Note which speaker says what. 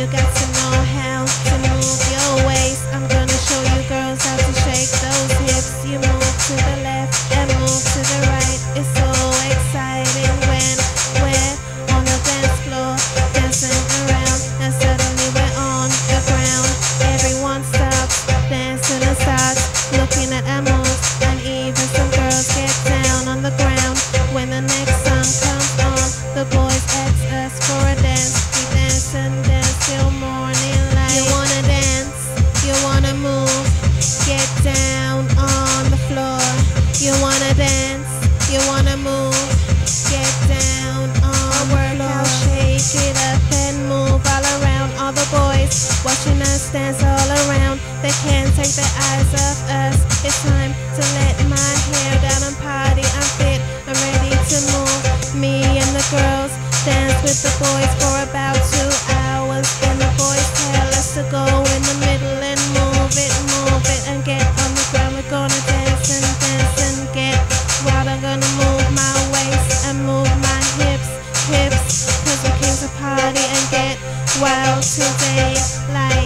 Speaker 1: you got to know how to move your waist. I'm gonna show you girls how to shake those hips. You move to the left and move to the right. It's so exciting when we're on the dance floor, dancing around, and suddenly we're on the ground. Everyone stops dancing and starts looking at our moves, and even some girls get down on the ground. When the next song comes on, the boys ask us for a dance. We dance and dance till morning light. You wanna dance? You wanna move? Get down on the floor. You wanna dance? You wanna move? Get down on the floor. Shake it up and move all around. All the boys watching us dance all around. They can't take their eyes off us. It's time to let my hair down and party. I'm fit, I'm ready to move. Me and the girls dance with the boys for about 2 hours. Then the boys tell us to go in the middle and move it, and get on the ground. We're gonna dance and get wild. I'm gonna move my waist and move my hips, cause we came to party and get wild today. Like